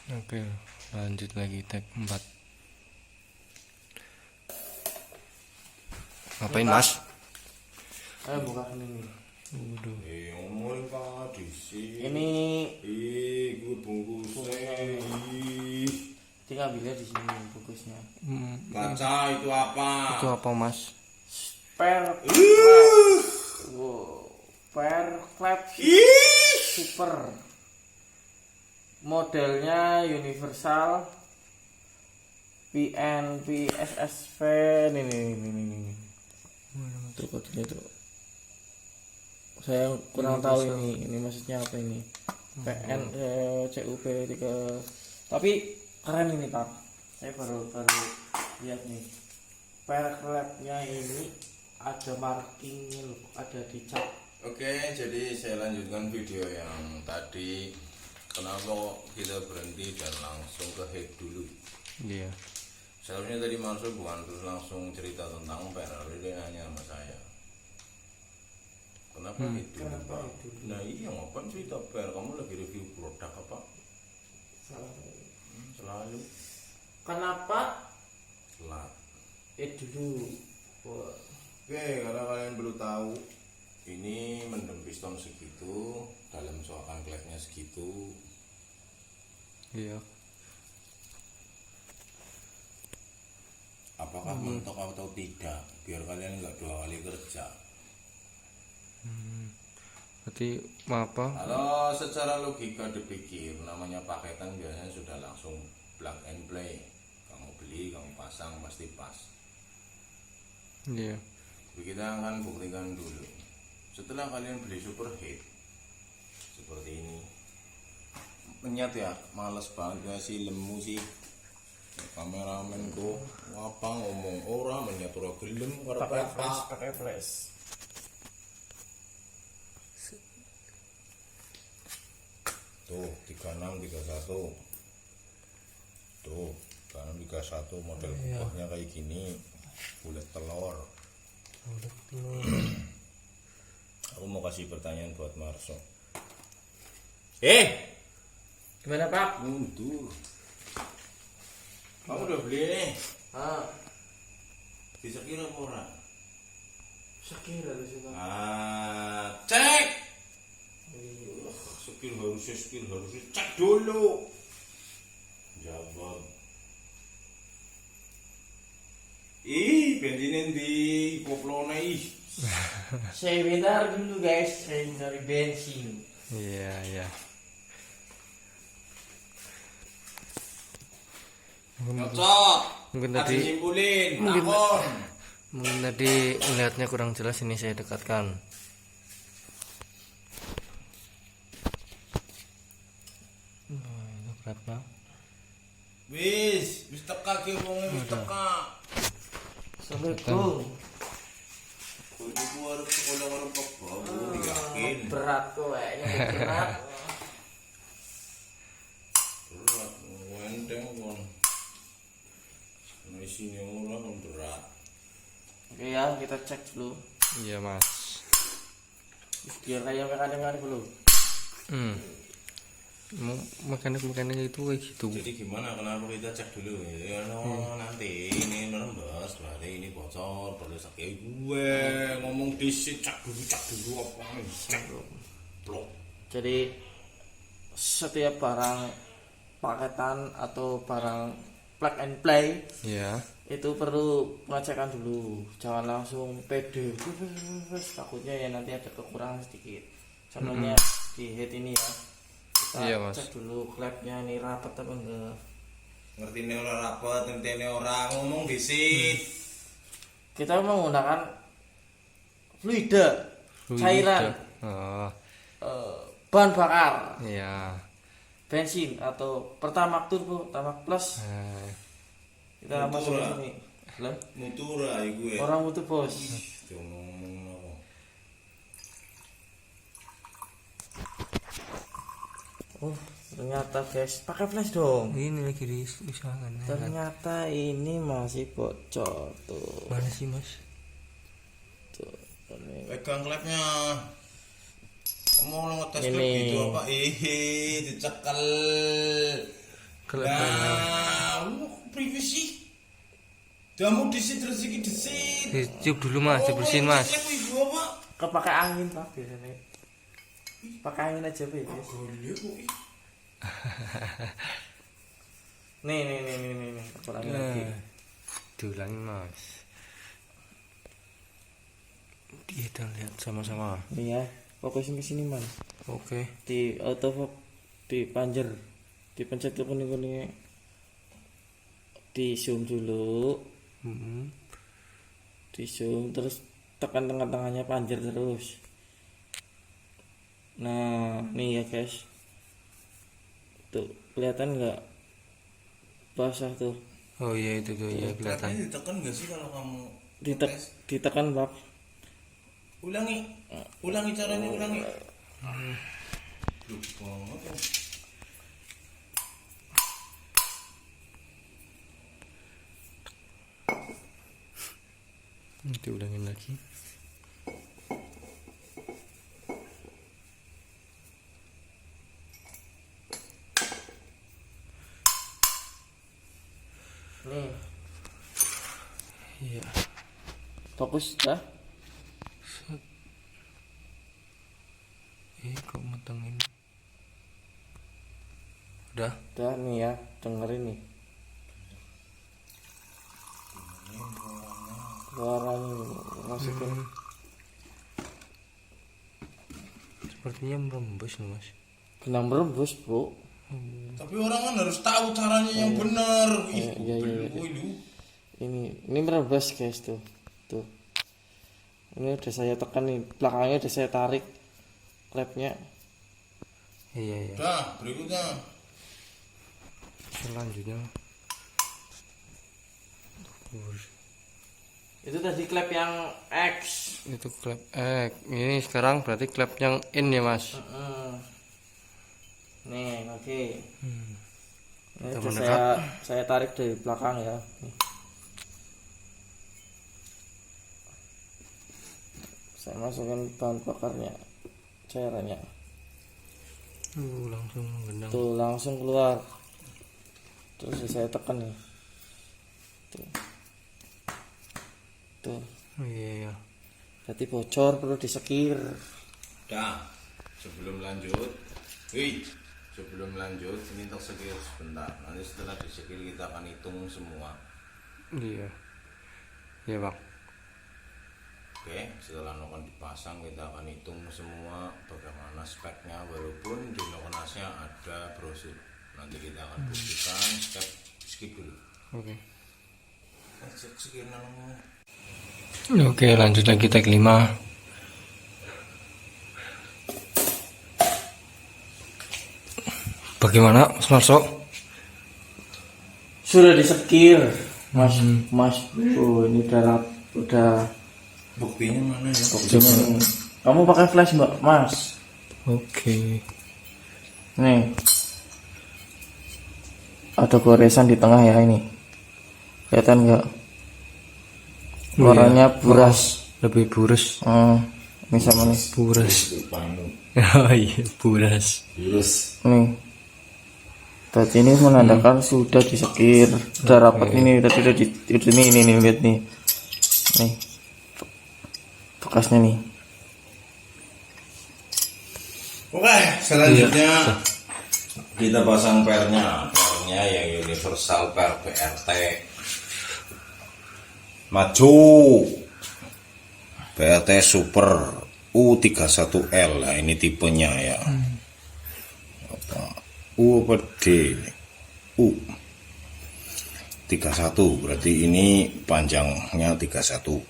Oke, lanjut lagi tag 4. Ngapain Mas? Ayo buka ini. Waduh. Ngomong Pak disi. Ini gue bungkusnya. tinggal bila di sini bungkusnya. Kaca itu apa? Itu apa Mas? Spare flap super. Modelnya universal PSSV ini. Tuh kodenya tuh. Saya kurang tahu ini maksudnya apa ini. PN CUP 3. Tapi keren ini Pak. Saya baru lihat nih. Flapnya ini ada markingnya loh, ada di cat. Oke, jadi saya lanjutkan video yang tadi. Kenapa kita berhenti dan langsung ke head dulu? Iya. Seharusnya tadi masuk bukan terus langsung cerita tentang PRL. Dia nanya sama saya, kenapa head dulu Pak? Nah iya, ngapain cerita PR? Kamu lagi review produk apa? Selalu. Kenapa? Telat. Dulu. Oke, karena kalian perlu tahu, ini mendem piston segitu, dalam soakan klepnya segitu. Iya. Apakah mentok atau tidak? Biar kalian nggak 2 kali kerja. Berarti apa? Kalau secara logika dipikir, namanya paketan biasanya sudah langsung plug and play. Kamu beli, kamu pasang, pasti pas. Iya. Jadi kita akan buktikan dulu. Setelah kalian beli superheat seperti ini, menyat ya, males banget gak sih, lemu sih. Kameramen kok apa ngomong orang menyat ora gelem karo Pakai flash. Tuh 3631. Tuh 3631 model buahnya kayak gini, bulat telur. Aku mau kasih pertanyaan buat Marso. Gimana Pak? Mundur. Kamu udah beli nih? Bisa kira apa ora? Sakira lu sih Pak. Cek. Skill harusnya cek dulu. Jawab. Benzinin di koplone ih. Saya bentar dulu guys, saya cari bensin. Iya. Cocok. Mungkin Tadi tadi nyimpulin. Lakon. mungkin tadi melihatnya kurang jelas, ini saya dekatkan. Itu berat Bang. Wis teka ki wong wis teka. Assalamualaikum. Kudu arep sekolah karo babu yakin. Berat kok kayaknya berat. Berat wenteng kon. Isinya ora kon berat. Oke ya, kita cek dulu. Iya Mas. Biar kayak mekanik dulu. Mekanik itu kayak gitu. Jadi gimana, kenapa kita cek dulu ya? Nanti ini menembus, berarti ini bocor, perlu sakit gue ngomong disi cek dulu apa cek blok. Jadi setiap barang paketan atau barang plug and play Iya. itu perlu pengecekan dulu, jangan langsung pede. Takutnya ya nanti ada kekurangan sedikit. Contohnya di head ini ya, kita Iya, Mas. cek dulu klepnya ini rapat apa enggak. Ngerti ini orang rapet, ngerti ini orang ngomong disi. Kita menggunakan fluida, cairan, Oh, bahan bakar, iya. bensin atau Pertamax Turbo, Pertamax Plus. Kita masuk ke sini. Mutura gue. Orang butuh bos. Ngomong apa? Oh, ternyata guys, pakai flash dong. Ini lagi diusahakan. Ternyata ini masih bocor tuh. Mana sih Mas? Tuh, ini. Pegang klepnya. Kamu ngetes Ini. klep gitu apa? Dicekel. Kelebihannya. Privasi. Kamu disit rezeki disit. Dicium dulu mas, dibersihin mas. Ibu apa? Kepakai angin pak biasanya. Pakai angin aja pak. Nih. Aku ulangi lagi. Diulangi mas. Kita lihat sama-sama. Nih ya, fokusin ke sini man. Oke. Di autofocus, di panjer, dipencet ke kuning-kuningnya. Di zoom dulu. Di zoom terus tekan tengah-tengahnya panjer terus. Nah, nih ya guys. Tuh, kelihatan nggak? Basah tuh. Oh iya itu tuh ya kelihatan. Ini ditekan nggak sih kalau kamu Ditekan bak. Ulangi caranya ulangi. Lupa. Diulangin lagi. Nih, Iya. fokus dah. Kok matangin? Udah. Udah nih ya, dengerin nih. Suaranya masukin. Sepertinya merembes nih mas. Kena merebus bro. Tapi orang kan harus tahu caranya yang benar. Iya. Ini merebus guys tuh. Ini udah saya tekan nih, belakangnya udah saya tarik klepnya. Iya. Dah, berikutnya. Selanjutnya. Itu tadi klep yang X. Itu klep ini sekarang berarti klep yang in ya mas. Nih, oke. Ini Kita udah mendekat. saya tarik dari belakang ya. Nih. Saya masukkan bahan bakarnya, cairannya. Langsung menggenang. Tuh langsung keluar. Terus saya tekan nih. Tuh. Oh, iya. Berarti bocor, perlu disekir. Dah, sebelum lanjut, sebelum lanjut ini untuk sekir sebentar. Nanti setelah disekir kita akan hitung semua. Iya. Iya bang. Oke, setelah akan dipasang kita akan hitung semua bagaimana speknya, walaupun di lokasnya ada brosur. Nanti kita akan buktikan skip dulu. Oke. Cek sekiranya Oke, lanjut lagi tag 5. Bagaimana Mas Marso? Sudah disekir, Mas. Oh, ini udah buktinya mana ya? buktinya. Kamu pakai flash Mbak, Mas? Oke. Nih. Ada goresan di tengah ya ini. Kelihatan nggak? Warnanya buras. Lebih buras. Ini sama nih. Buras. Oh iya, buras. Nih. Tadi ini menandakan sudah disekir, sudah rapat. Ini udah ini lihat nih. Nih. Bekasnya nih. Oke, selanjutnya kita pasang pernya yang universal per PRT. Maju. PRT Super U31L. Nah, ini tipenya ya. U apa D? U 31, berarti ini panjangnya 31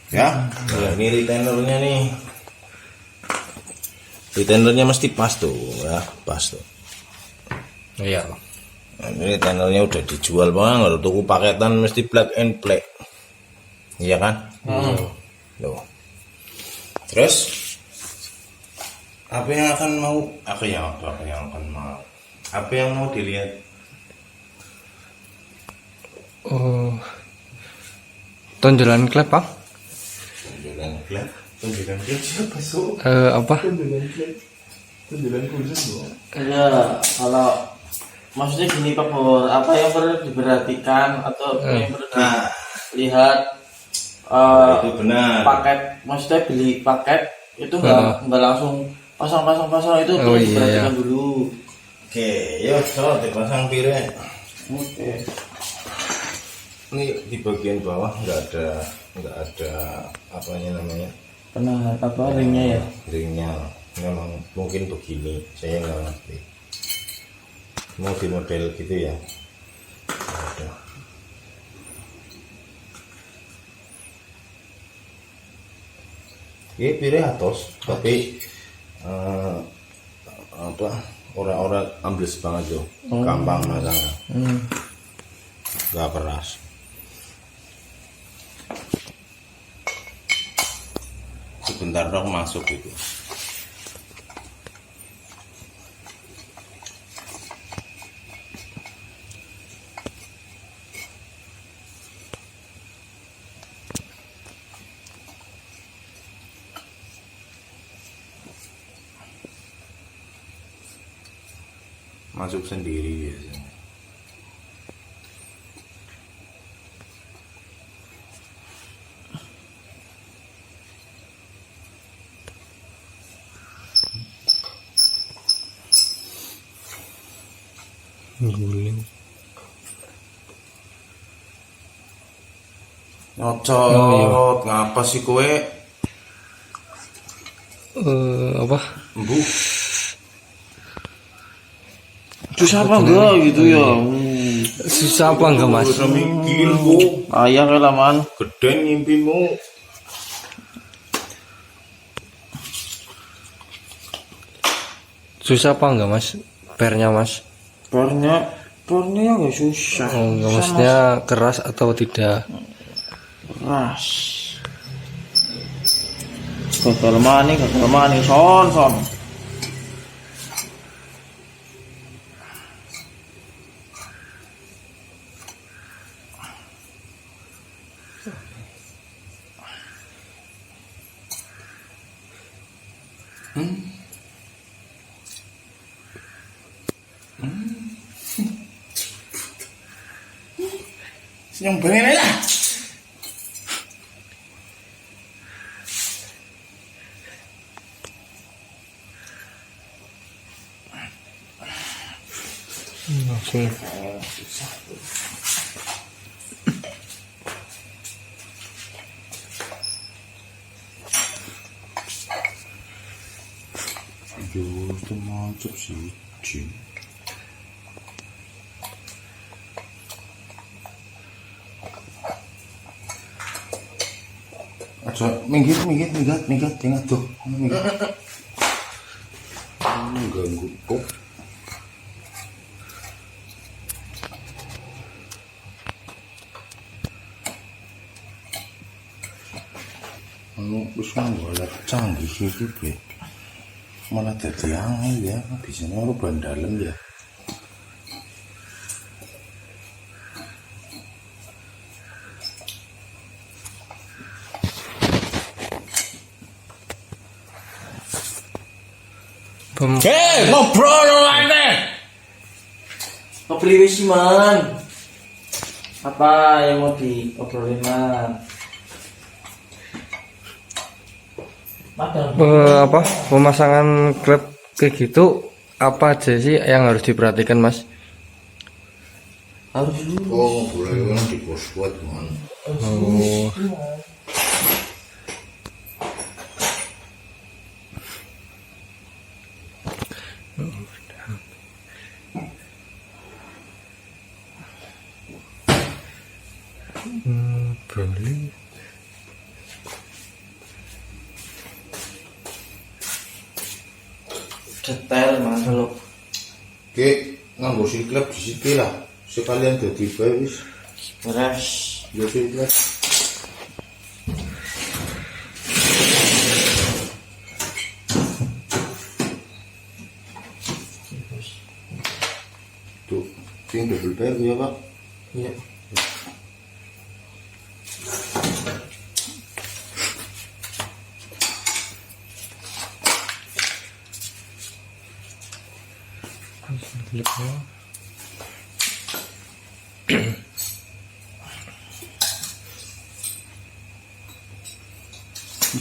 ya. Nah, ini retainernya nih, retainernya mesti pas tuh ya, pas tuh. Iya. Nah, ini retainernya udah dijual bang, kalau tuku paketan mesti plug and play, iya kan? Loh. Terus apa yang mau dilihat? Oh. Tonjolan klep, Pak? Tunjukan klep siapa so? Apa? Tunjukan khusus loh. Ya, kalau maksudnya gini Pak Bor, apa yang perlu diperhatikan atau apa yang perlu dilihat itu benar. paket, maksudnya beli paket itu nggak langsung pasang itu perlu diperhatikan dulu. Oke, yuk so dipasang piring. Oke. Ini di bagian bawah nggak ada apanya namanya Pernah apa ringnya ya? ringnya. Memang mungkin begini, saya nggak ngerti. Mau di model gitu ya. Ada. Ini pilih atas, tapi apa orang-orang ambles banget tuh, gampang masangnya, nggak keras. Sebentar dong masuk itu. Masuk sendiri biasanya. guling. Nyocot, ngapa sih kowe? Apa? Bu, Susah apa enggak gitu ya? Susah apa enggak mas? usah mikir bu, Ayah kayak laman. gede ngimpimu. Susah apa enggak mas? Pernya mas? Pernya nggak susah. Oh, enggak, maksudnya keras atau tidak? Keras. Gagal maning, son. Senyum pengen aja. Langsung. Aduh, itu mantap sih, Jim. Aja minggir tuh, minggir. Ganggu kok. Wis malah canggih iki, Bre. Malah dadi angel ya, bisa nang ban dalem ya. Ngobrol aja. Kepriwe sih man? Apa yang mau diobrolin man? Apa pemasangan klep kayak gitu apa aja sih yang harus diperhatikan mas? Harus dulu. Oh, boleh kan di pos kuat man. Oh. Boleh. Detail man lo. Oke, nganggo siklep di situ lah. Sekalian dadi bae wis. Beres. Yo siklep. Tuh, sing double pair ya, Pak. Iya.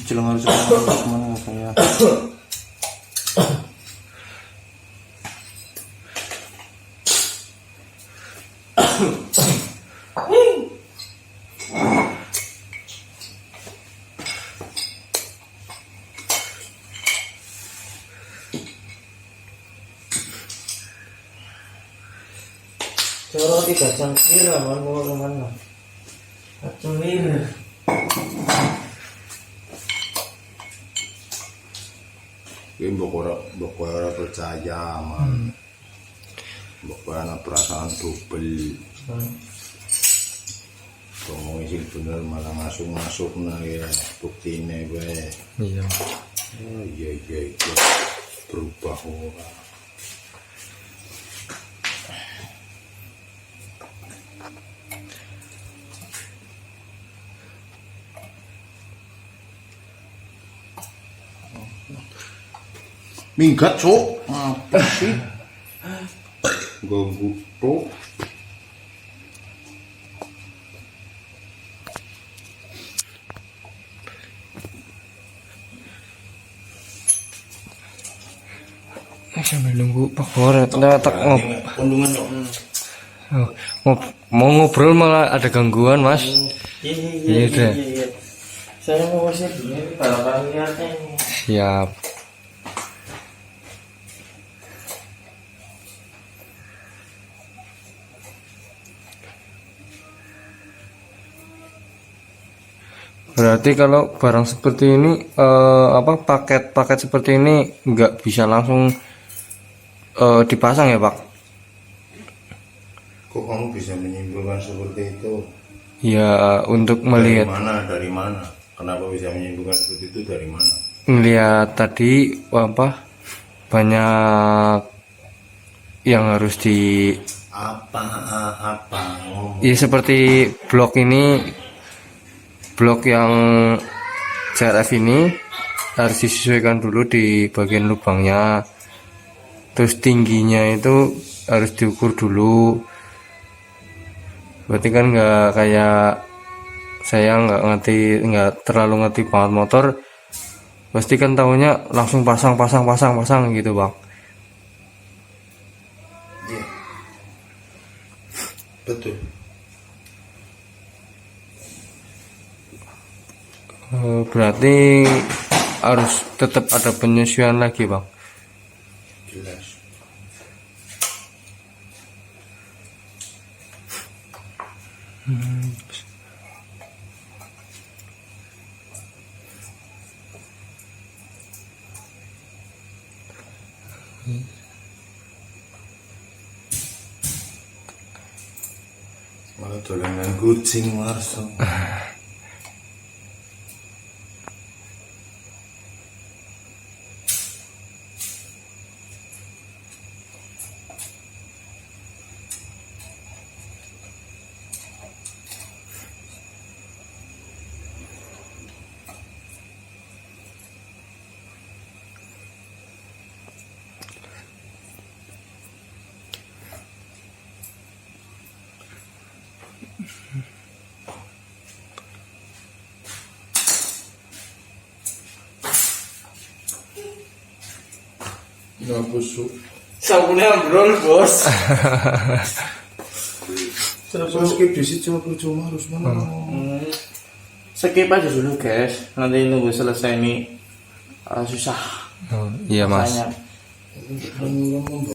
Jelang harus mana saya. Coro tidak cangkir aman mau kemana? Cangkir. Ini mbok ora percaya man. Mbok ana perasaan double. Ngomong isi bener malah masuk nah ya buktine wae. Iya. Oh iya berubah ora. Minggat cok, apa sih? Ganggu cok. Sambil nunggu Pak Boret tak Kandungan cok. mau ngobrol malah ada gangguan Mas. Iya, deh. Saya mau usir dulu ini balapan liarnya ini. Siap. Berarti kalau barang seperti ini paket seperti ini nggak bisa langsung dipasang ya Pak? Kok kamu bisa menyimpulkan seperti itu? Ya untuk melihat Dari mana? Kenapa bisa menyimpulkan seperti itu dari mana? melihat tadi banyak yang harus di Apa ngomong? ya seperti blok yang CRF ini harus disesuaikan dulu di bagian lubangnya, terus tingginya itu harus diukur dulu. Berarti kan nggak kayak saya nggak terlalu ngerti banget motor, pasti kan tahunya langsung pasang gitu Bang. Iya. Betul. Berarti harus tetap ada penyesuaian lagi Bang. Jelas. Malah dolanan kucing Marso. Ngapusu. Sabunnya ambrol bos. Terus skip di situ cuma harus mana? Skip aja dulu guys. Nanti nunggu selesai ini susah. Iya Mas. Rasanya.